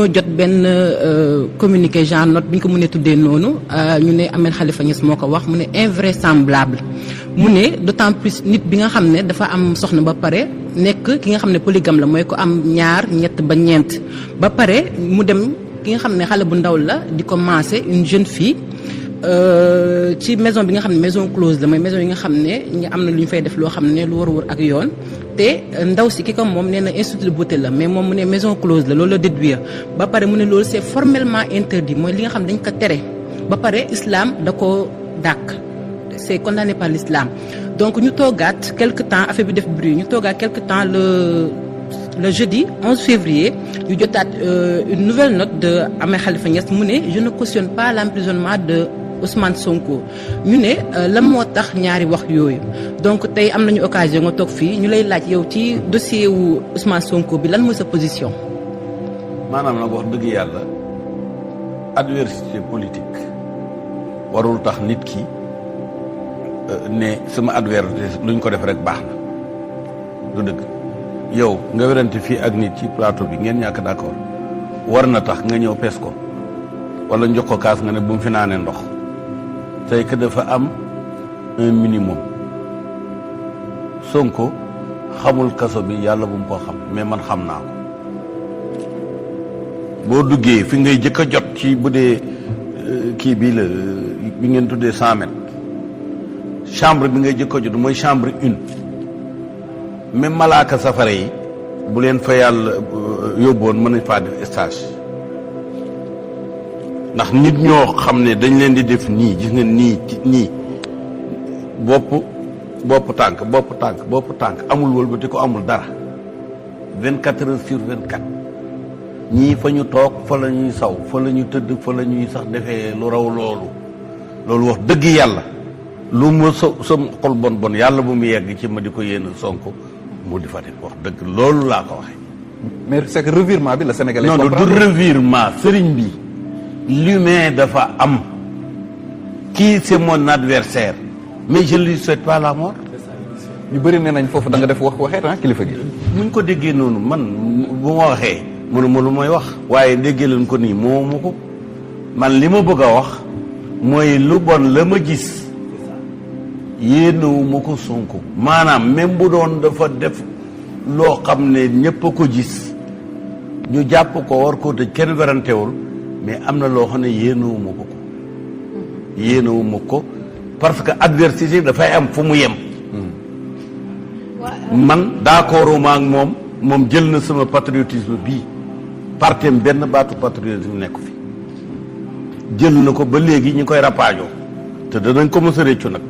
dañoo jot benn communiqué genre note bi ñu ko mënee tuddee noonu ñu ne Ahmed Khalifa Niass moo ko wax mu ne invraisemblable mu ne d'autant plus nit bi nga xam ne dafa am soxna ba pare nekk ki nga xam ne polygame la mooy ko am ñaar ñett ba ñeent ba pare mu dem ki nga xam ne xale bu ndaw la di commencer une jeune fille ci maison bi nga xam ne maison close la mooy maison yi nga xam ne ñu am na lu ñu fay def loo xam ne lu war ak yoon te ndaw si ki ko moom nee na institut de beauté la mais moom mu ne maison close la loolu la déduire ba pare mu ne loolu c'est formellement interdit mooy li nga xam ne dañ ko tere ba pare islam da ko dàq c'est condamné par l'islam donc ñu toogaat quelque temps affaire bi def bruit ñu toogaat quelque temps le jeudi 11 février ñu jotaat une nouvelle note de Ahmed Khalifa Niass mu ne je ne cautionne pas l'emprisonnement de Ousmane Sonko ñu ne lan moo tax ñaari wax yooyu donc tey am nañu occasion nga toog fii ñu lay laaj yow ci dossier wu Ousmane Sonko bi lan mooy sa position. maanaam nag wax dëgg yàlla adversité politique warul tax nit ki ne sama adversité luñ ko def rek baax na du dëgg. yow nga werante fii ak nit ci plateau bi ngeen ñàkk d'accord war na tax nga ñëw pes ko wala njox ko kaas nga ne bu mu fi naanee ndox tey que dafa am un minimum Sonko xamul kaso bi yàlla bu mu ko xam mais man xam naa ko boo duggee fi ngay jëkk a jot ci bu dee kii bii la bi ngeen tuddee 100 mètres chambre bi ngay jëkk a jot mooy chambre 1 même malaaka safara yi bu leen fa yàlla yóbboon mën nañ faa def stage ndax nit ñoo xam ne dañ leen di def nii gis nga nii bopp tànk amul wëlbati ko amul dara 24 heures sur 24 ñii fa ñu toog fa la ñuy saw fa la ñu tëdd fa la ñuy sax defee lu raw loolu wax dëgg yàlla lu ma sa xol bon yàlla bu mu yegg ci ma di ko yéen Sonko mu di fa def wax dëgg loolu laa ko waxee. mais c'est que revirement bi la Sénégalais. non du revirement sëriñ bi l'humain dafa am kii c'est mon adversaire mais je lui souhaite pas la mort. ñu bëri nee nañ foofu da nga def waxeet kilifa gi. muñ ko déggee noonu man bu ma waxee mënuma lu may wax waaye déggee leen ko nii moomu ko man li ma bëgg a wax mooy lu bon la ma gis. yéenewu ma ko Sonko maanaam même bu doon dafa def loo xam ne ñëpp a ko gis ñu jàpp ko war koo tëj kenn werantewul mais am na loo xam ne yéenewu ma ko parce que adversité dafay am fu mu yem man d'accord ma ak moom jël na sama patriotisme bii partem benn baatu patriotisme nekk fi jël na ko ba léegi ñu koy rapaajoo te danañ ko mos a réccu nag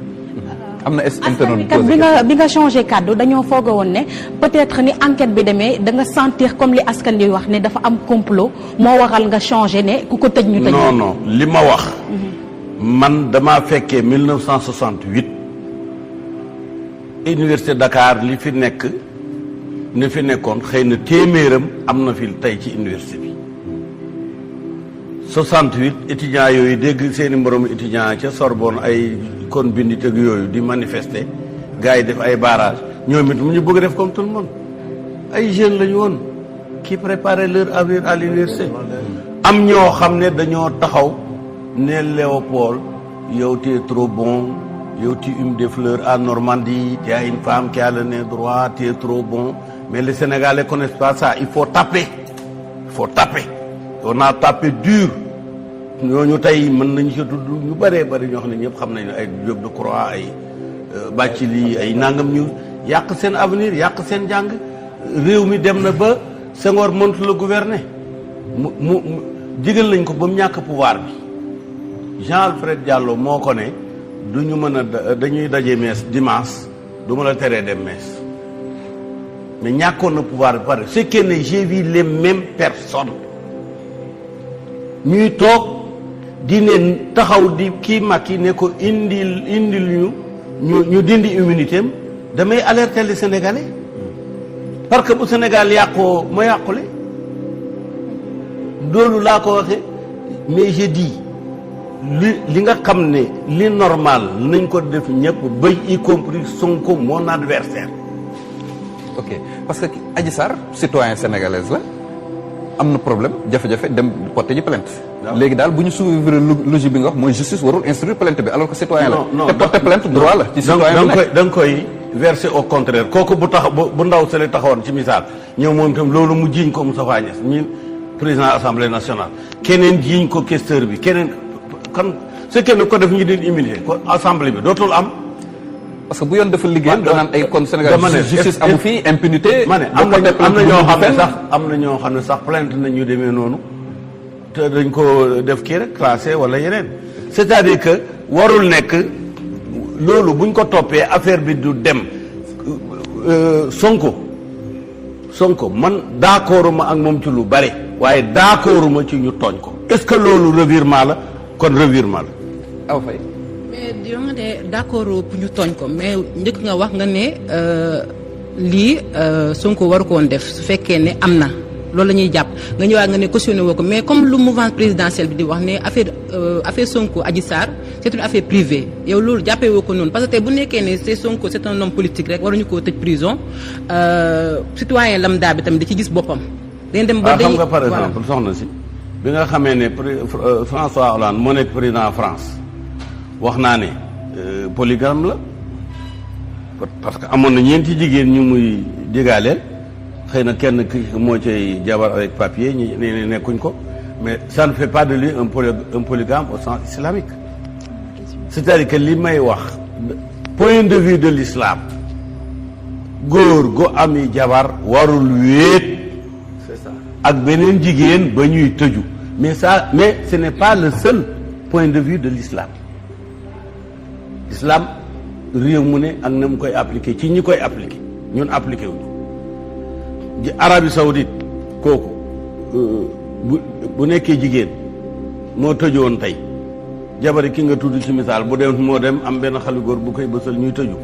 am na bi nga changé kàddu dañoo foog woon ne peut-être ni enquête bi demee da nga sentir comme li askan wi wax ne dafa am complot moo waral nga changé ne ku ko tëj ñu tëj. non li ma wax. man damaa fekkee 1968 université Dakar li fi nekkoon xëy na téeméeram am na fi tey ci université bi 68 étudiants yooyu dégg seeni moromu étudiants ca Sorbonne ay. kon bindi tëgg yooyu di manifester gars yi def ay barrage ñoom it mu ñu bëgg def comme tout le monde ay jeunes lañu woon qui préparaient leur avenir à l'université am ñoo xam ne dañoo taxaw ne Léopold yow tu es trop bon yow tu humes des fleurs à Normandie tu as une femme qui a le nez droit tu es trop bon mais les Sénégalais connaissent pas ça il faut taper on a tapé dur ñooñu tey mën nañu ci tudd ñu bëree bëri ñoo xam ne ñëpp xam nañu ay Diop Decroix ay Bathily ay nangam ñu yàq seen avenir yàq seen jàng réew mi dem na ba Senghor mëntu la gouverner mu digal nañ ko ba mu ñàkk pouvoir bi Jean-Alfred Diallo moo ko ne du ñu mën a dañuy daje mees dimanche du ma la teree dem mees mais ñàkkoon na pouvoir bi pare c'est que ne j'ai vu les mêmes personnes ñuy toog di ne taxaw di kii Macky ne ko indil ñu dindi immunité am damay alerter les Sénégalais parce que bu Sénégal yàqoo ma yàqule loolu laa ko waxee mais je dis li nga xam ne li normal nañ ko def ñëpp ba y compris Sonko mon adversaire. ok parce que Adji Sarr citoyen sénégalaise la am na problème jafe-jafe dem porter ji plainte. léegi daal bu ñu suivre logique bi nga wax mooy justice warul instruire plainte bi alors que citoyen la. te porter plainte droit la. ci citoyen bi da nga koy verser au contraire kooku bu ndaw sele taxawoon ci misaal ñëw moom itam loolu mu jiiñ ko Moustapha Niasse mi président assemblée nationale keneen jiiñ ko questeur bi keneen kan c'est que ko def ñu di immunité ko assemblée bi dootul am. parce que bu yoon dafa liggéey doo naan ay kon Sénégal justice amu fii impunité. ma ne am na ñoo xam ne sax plainte nañ ñu demee noonu te dañ ko def kii rek classé wala yeneen c'est-à-dire que warul nekk loolu buñ ko toppee affaire bi du dem Sonko man d'accorduma ak moom ci lu bari waaye d'accorduma ci ñu tooñ ko est-ce que loolu revirement la kon revirement la. aw fay. mais yow nga ne d'accord pour ñu tooñ ko mais njëkk nga wax nga ne lii Sonko waru ko woon def su fekkee ne am na loolu la ñuy jàpp nga ñëwaat nga ne cautionné woo ko mais comme lu mouvance présidentielle bi di wax ne affaire Sonko Adji Sarr c'est une affaire privée yow loolu jàppee woo ko noonu parce que tey bu nekkee ne c'est Sonko c'est un homme politique rek waruñu koo tëj prison citoyen lambda bi tamit da ci gis boppam. dañ dem ba xam nga par exemple soxna si bi nga xamee ne François Hollande moo nekk président France. wax naa ne polygame la parce que amoon na ñeenti jigéen ñu muy digaaleel xëy na kenn ki moo cay jabar avec papier ñi ne nekkuñ ko mais ça ne fait pas de lui un polygame au sens islamique c'est-à-dire que li may wax point de vue de l'islam góor gu ami jabar warul wéet ak beneen jigéen ba ñuy tëju mais ce n'est pas le seul point de vue de l'islam islam réew mu ne ak na mu koy appliquer ci ñi koy appliquer ñun appliquer wuñu Arabie Saoudite kooku bu nekkee jigéen moo tëjoon tey jabari ki nga tudd ci misaal bu dem moo dem am benn xale góor bu koy bësal ñuy tëju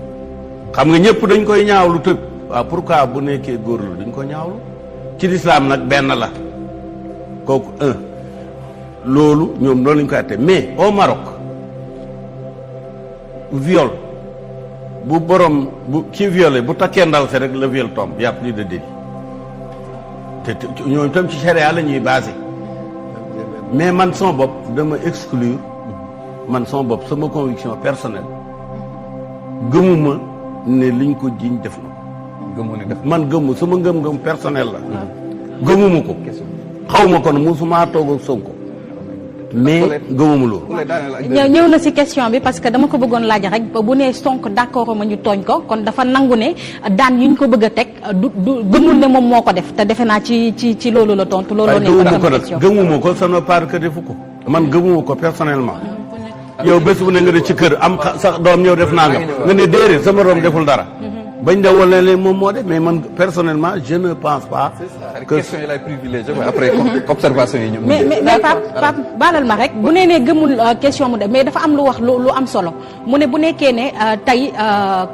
xam nga ñëpp dañ koy ñaawlu tëj waaw pourquoi bu nekkee góor la dañ ko ñaawlu ci lislaam nag benn la kooku loolu ñoom loolu lañ koy atte mais au Maroc viol bu borom bu ci violé bu takkee ndaw si rek le viol tombe y a plus de délit te ñooñu tam ci charia la ñuy basé mais man sama bopp dama exclure man sama bopp sama conviction personnelle gëmuma ne liñ ko jiñ def na gëmoo ne def man gëmu sama ngëm-ngëm personnel la gëmuma ko xawma ko ne musuma toog ak Sonko mais gëmuma loolu. ñëw na ci question bi parce que dama ko bëggoon laaj rek bu nee Sonko d'accord ma ñu tooñ ko kon dafa nangu ne daan yi ñu ko bëgg a teg du gëmul ne moom moo ko def te defe naa ci loolu la tontu. looloo nekk sama question gëmuma ko ça ne veut pas dire que defu ko man gëmuma ko personnellement. yow bés bu ne nga ne ci kër am sax doom ñëw def naa nga ne déedéet sama doom deful dara. bañ da wala leen moom moo def mais man personnellement je ne pense pas. que question yi lay privilégié après observation yi ñu. mais Pape baalal ma rek bu nee ne gëmul question mu def mais dafa am lu wax lu am solo mu ne bu nekkee ne tey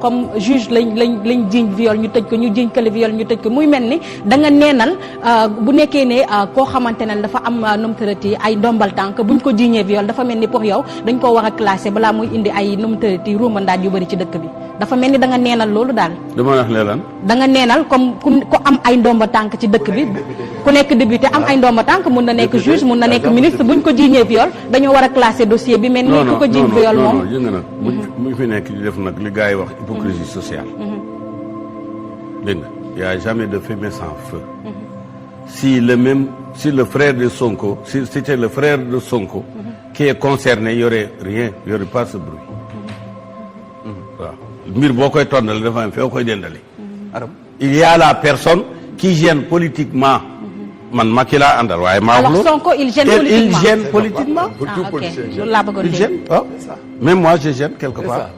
comme juge lañ jiiñ viol ñu tëj ko ñu jiiñ kële viol ñu tëj ko muy mel ni da nga neenal bu nekkee ne koo xamante ne dafa am numtërati ay ndombal tànk buñ ko jiiñee viol dafa mel ni pour yow dañ koo war a classé balaa muy indi ay numtërati ruumandaat yu bëri ci dëkk bi dafa mel ni da nga neenal loolu daal. dama wax leelan da nga neenal comme ku am ay ndomba tànk ci dëkk bi ku nekk député am ay ndomba tànk mun na nekk juge mun na nekk ministre buñ ko jiiñee viol dañoo war a classer dossier bi mel ni ku ko jiiñ viol moom non nga nag buñ fi nekk di def nag li gars yi wax hypocrisie sociale dégg nga y a jamais de fumée sans feu si le frère de Sonko si c'était le frère de Sonko qui est concerné y aurait pas ce bruit waaw mbir boo koy tonnale dafa am foo koy dendale il y a la personne qui gêne politiquement man Macky laa àndal waaye maa wax alors Sonko il gêne politiquement loolu laa bëggoon il gêne waaw même moi je gêne quelque part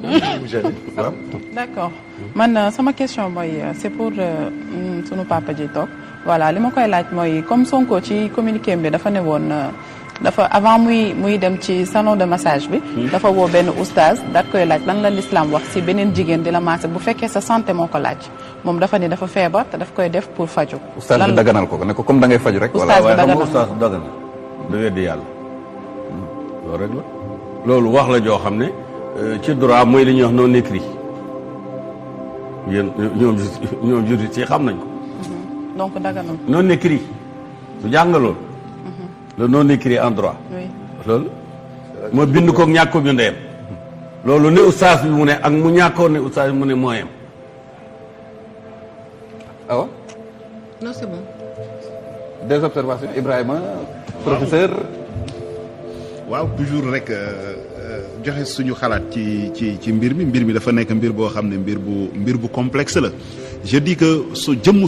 waaw d'accord man sama question mooy c'est pour sunu papa ji toog voilà li ma koy laaj mooy comme Sonko ci communiqué bi dafa ne woon dafa avant muy dem ci salon de massage bi dafa woo benn oustaz daat koy laaj lan la l'islam wax si beneen jigéen di la massé bu fekkee sa santé moo ko laaj moom dafa ni dafa feebar te daf koy def pour faju oustaz bi daganal ko ne ko comme da ngay faju rek oustaz bi daganal oustaz daganal da weddi yàlla loolu rek la loolu wax la joo xam ne ci droit mooy li ñuy wax non écrit yéen ñoom juriste yi xam nañ ko donc daganal non écrit du jàng loolu. le non écrit en droit. loolu ma bind ko ñàkk ko bindee loolu ne oustaz bi mu ne ak mu ñàkkoon ne oustaz bi mu ne mooyam. awa. non c'est bon. des observations Ibrahima professeur. waaw toujours rek joxe suñu xalaat ci mbir mi dafa nekk mbir boo xam ne mbir bu complexe la. je dis que su jëmmu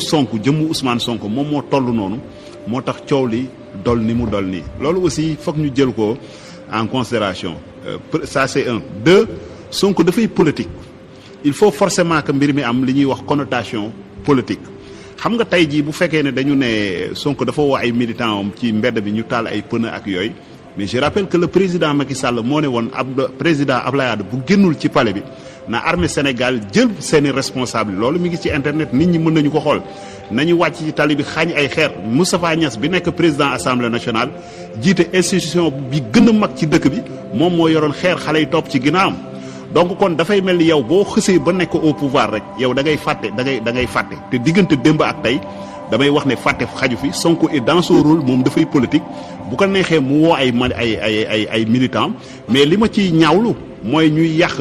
Ousmane Sonko moom moo toll noonu moo tax coow li dol ni mu dol nii loolu aussi foog ñu jël ko en considération ça c'est un. deux Sonko dafay politique il faut forcément que mbir mi am li ñuy wax connotation politique. xam nga tey jii bu fekkee ne dañu ne Sonko dafa woo ay militants am ci mbedd bi ñu taal ay pneu ak yooyu mais je rappelle que le président Macky Sall moo ne woon président Abdoulaye Wade bu génnul ci palais bi na armée Sénégal jël seeni responsable loolu mi ngi ci internet nit ñi mën nañu ko xool nañu wàcc ci tali bi xaañ ay xeer Moustapha Niass bi nekk président assemblée nationale jiite institution bi gën a mag ci dëkk bi moom moo yoroon xeer xale yi topp ci ginnaawam. donc kon dafay mel ni yow boo xësee ba nekk au pouvoir rek yow da ngay fàtte da ngay fàtte te diggante démb ak tey damay wax ne fàtte xaju fi Sonko est dans son rôle moom dafay politique bu ko neexee mu woo ay militants mais li ma ciy ñaawlu mooy ñuy yàq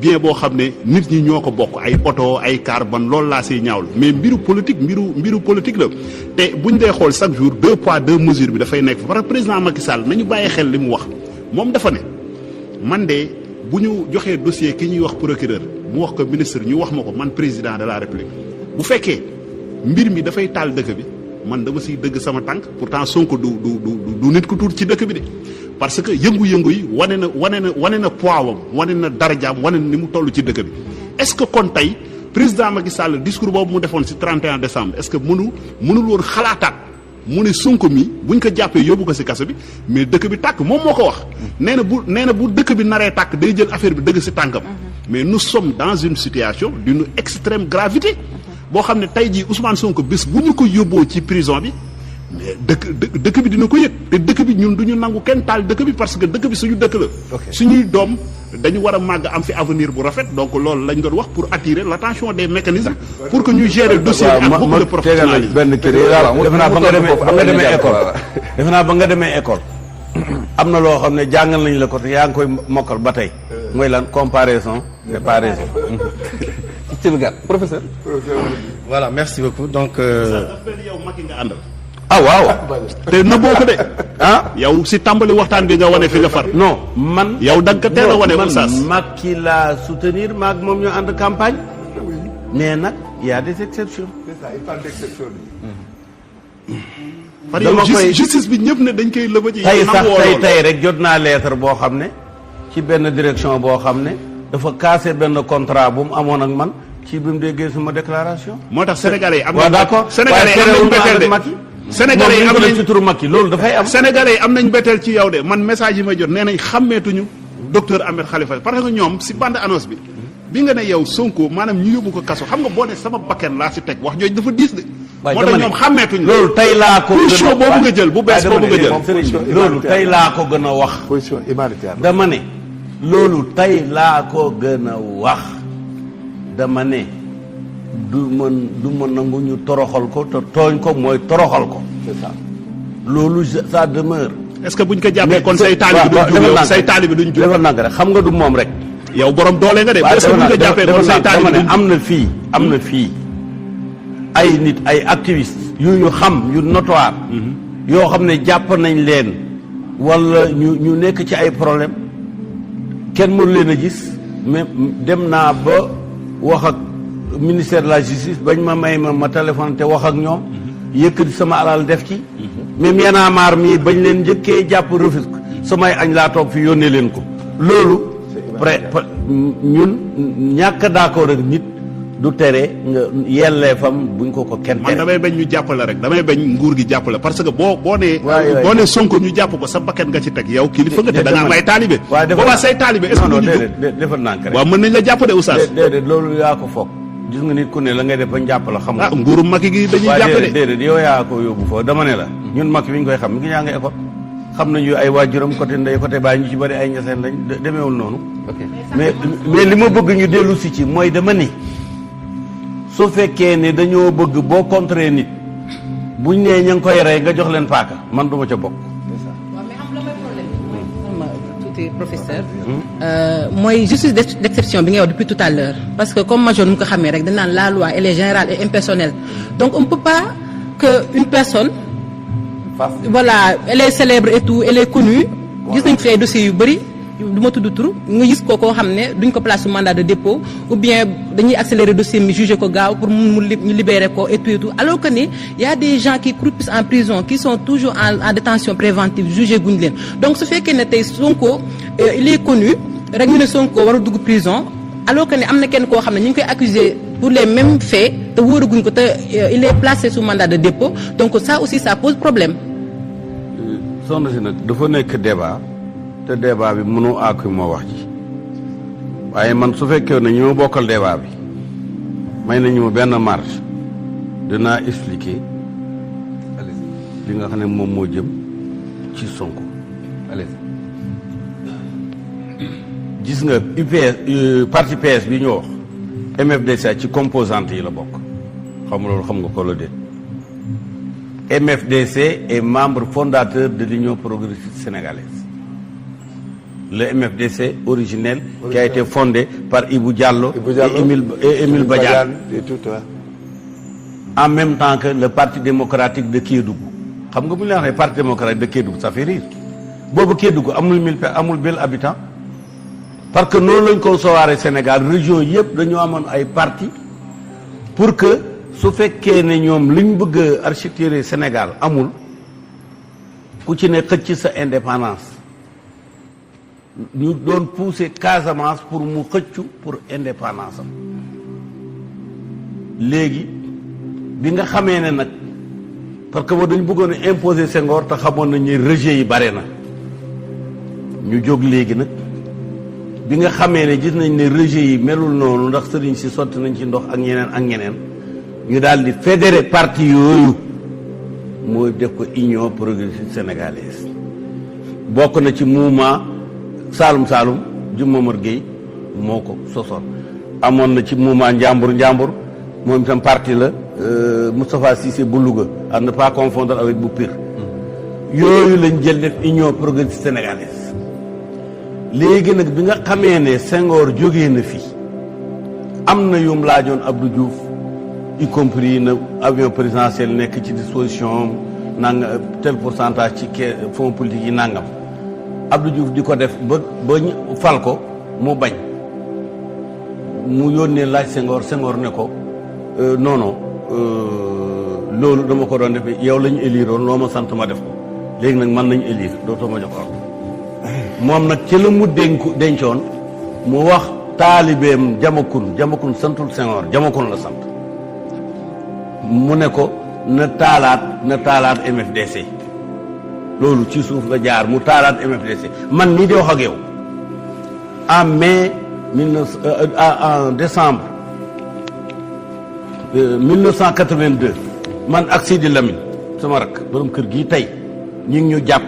bien boo xam ne nit ñi ñoo ko bokk ay oto ay car ban loolu laa siy ñaawlu mais mbiru politique la te buñ dee xool chaque jour 2 poids 2 mesures bi dafay nekk parce que président Macky Sall nañu bàyyi xel li mu wax moom dafa ne man de. bu ñu joxee dossier ki ñuy wax procureur mu wax ko ministre ñu wax ma ko man président de la république bu fekkee mbir mi dafay taal dëkk bi man dama siy dëgg sama tànk pourtant Sonko du nit ku tuut ci dëkk bi de parce que yëngu-yëngu yi wane na poids wam wane na darajaam wane na ni mu toll ci dëkk bi est-ce que kon tey président Macky Sall discours boobu mu defoon si 31 décembre est-ce que mënul woon xalaataat mu ne Sonko mi buñ ko jàppee yóbbu ko ci kaso bi mais dëkk bi tàkk moom moo ko wax nee na bu dëkk bi naree tàkk day jël affaire bi dëgg ci tànkam mais nous sommes dans une situation d'une extrême gravité boo xam ne tey jii Ousmane Sonko bés bu ñu ko yóbboo ci prison bi mais dëkk bi dina ko yëg te dëkk bi ñun du ñu nangu kenn taal dëkk bi parce que dëkk bi suñu dëkk la suñuy doom dañu war a màgg am fi avenir bu rafet donc loolu lañ doon wax pour attirer l'attention des mécanismes pour que ñu gérer dossier bi ak beaucoup de professionnalisme benn kii defe naa ba nga demee école am na loo xam ne jàngal nañ la ko te yaa ngi koy mokkal ba tey mooy lan comparaison c'est pas raison ci lu gàtt professeur voilà merci beaucoup donc yow Macky nga àndal ah waaw te nëbboo ko de yow si tàmbali waxtaan bi nga wane fi nga far non man yow da nga ko teel a wane man Macky laa soutenir maag moom ñoo ànd campagne mais nag y a des exceptions c'est ça il parle d'exception par yow justice bi ñëpp ne dañ koy lëba ci tey sax tey rek jot naa lettre boo xam ne ci benn direction boo xam ne dafa casser benn contrat bu mu amoon ak man ci bi mu déggee suma déclaration moo tax sénégalais yi am waaw d'accord sénégalais yi am nañ betteel de sénégalais yi am nañ ci turu Macky loolu dafay am sénégalais yi am nañ betteel ci yow de man message yi may jot nee nañ xàmmeetuñu docteur Ahmed Khalifa parce que ñoom si bande annonce bi nga ne yow Sonko maanaam ñu yóbbu ko kaso xam nga boo ne sama bakken laa si teg wax jooju dafa diis de moo tax ñoom xàmmeetuñu loolu tey laa ko position boobu nga jël bu bees boobu nga jël loolu tey laa ko gën a wax position humanitaire dama ne loolu tey laa ko gën a wax dama ne du ma nangu ñu toroxal ko te tooñ ko mooy toroxal ko c'est ça loolu ça demeure est-ce que buñ ko jàppee kon say taalibe duñ jub say taalibe duñ jub dafa nang rek xam nga du moom rek yow borom doole nga de est-ce que buñ ko jàppee kon say taalibe duñ am na fii ay nit ay activistes yu ñu xam yu notoire yoo xam ne jàpp nañ leen wala ñu nekk ci ay problème kenn mënu leen a gis mais dem naa ba wax ak ministère de la justice bañ ma may ma téléphone te wax ak ñoom yëkkati sama alal def ci même Y'en a marre mii bañ leen njëkkee jàpp Rufisque samay añ laa toog fi yónnee leen ko loolu ñun ñàkk d'accord ak nit du tere nga yelleefam buñ ko kenn tere man damay bañ ñu jàppale rek damay bañ nguur gi jàppale parce que boo nee Sonko ñu jàpp ko sa bakket nga ci teg yow kilifa nga te da nga am ay taalibe boobaa say taalibe est-ce que non duñu déedéet defal nànk rek waaw mën nañ la jàpp de oustaz déedéet loolu yaa ko foog gis nga nit ku ne la ngay def bañ jàpp la xam nga nguuru Macky gi dañuy jàppale déedéet yow yaa ko yóbbu foofu dama ne la ñun Macky bi ñu koy xam mi ngi ñaa ngi école xam nañu ay waajuram côté ndey côté baay ñu ci bëri ay ñaseen lañ demeewul noonu mais li ma bëgg ñu dellu si ci mooy dama ni su fekkee ne dañoo bëgg boo contrer nit buñ nee ña ngi koy rey nga jox leen paaka man duma ca bokk. waaw mais am la may problème tuuti professeur. mooy justice d'exception bi ngay wax depuis tout à l'heure parce que comme major nu mu ko xamee rek dañ naan la loi elle est générale et impersonnelle donc on peut pas que une personne. voilà elle est célèbre et tout elle est connue. gis nañ fi ay dossiers yu bëri du ma tudd tur nga gis ko koo xam ne duñ ko place sous mandat de dépôt ou bien dañuy accélérer dossier mi juger ko gaaw pour mu ñu libérer ko et tout alors que ni y a des gens qui croupissent en prison qui sont toujours en détention préventive jugé guñ leen donc su fekkee ne tey Sonko il est connu rek ñu ne Sonko war a dugg prison alors que ni am na kenn koo xam ne ñu ngi koy accuser pour les mêmes faits te wóoraguñ ko te il est placé sous mandat de dépôt donc ça aussi ça pose problème. soxna si nag dafa nekk débat te débat bi mënu àkku moo wax ji waaye man su fekkee ne ñu ma bokkal débat bi may nañu ma benn marge dinaa expliquer li nga xam ne moom moo jëm ci Sonko. gis nga UPS parti PS bi ñu wax MFDC ci composante yi la bokk xam nga loolu xam nga ko la déet. MFDC est membre fondateur de l'Union progressiste sénégalaise. Le MFDC originel qui a été fondé par Ibou Diallo, et Émile Badiane. Et tout, ouais. En même temps que le Parti démocratique de Kédougou. Xam nga bu ñu la waxee Parti démocratique de Kédougou ça fait rire. boobu Kédougou amul 1000 habitants. parce que noonu lañ ko sowaaree Sénégal région yëpp dañoo amoon ay parti pour que su fekkee ne ñoom liñ bëgg a architecturer Sénégal amul ku ci ne xëcc sa indépendance ñu doon pousser Casamance pour mu xëccu pour indépendance am léegi bi nga xamee ne nag parce que boo dañ bëggoon a imposer Senghor te xamoon nañ ne rejet yi bare na ñu jóg léegi nag bi nga xamee ne gis nañ ne rejet yi melul noonu ndax sëriñ si sotti nañ ci ndox ak ñeneen ñu daal di fédérer parti yooyu mooy def ko Union progressiste sénégalaise bokk na ci mouvement Saalum Jum Momar Gueye moo ko sosoon amoon na ci mouvement Njàmbur moom itam parti la Moustapha Cissé bu Louga à ne pas confondre avec bu Pire yooyu lañ jël def Union progressiste sénégalaise léegi nag bi nga xamee ne Senghor jógee na fi am na yum laajoon Abdou Diouf y compris na avion présidentiel nekk ci disposition nanga tel pourcentage ci fonds politique yi nangam Abdou Diouf di ko def ba ñu fal ko mu bañ mu yónnee laaj Senghor ne ko non loolu dama ko doon def yow la ñu éliroon loo ma sant ma def ko léegi nag man nañu élire dootoo ma jox ordre moom nag ci la mu dencoon mu wax taalibeem Jamakun santul Senghor Jamakun la sant mu ne ko na taalaat MFDC loolu ci suuf la jaar mu taalaat MFDC man nii di wax ak yow en décembre 1982 man ak Sidi Lamine sama rak borom kër gii tey ñu ngi ñu jàpp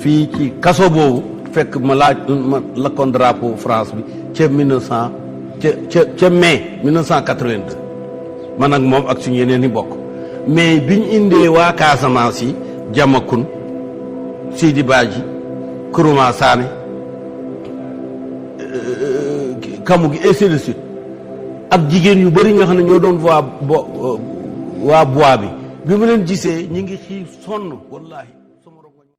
fii ci kaso boobu fekk ma lakkoon drapeau France bi ca mai 1982 man ak moom ak suñu yeneen i bokk mais biñ indee waa Casamance yi Jamakun Sidi Badji Kourouma Sané kamu gi ainsi de suite ak jigéen yu bëri nga xam ne ñoo doon waa bois bi mu leen gisee ñi ngi xiif sonn wallahi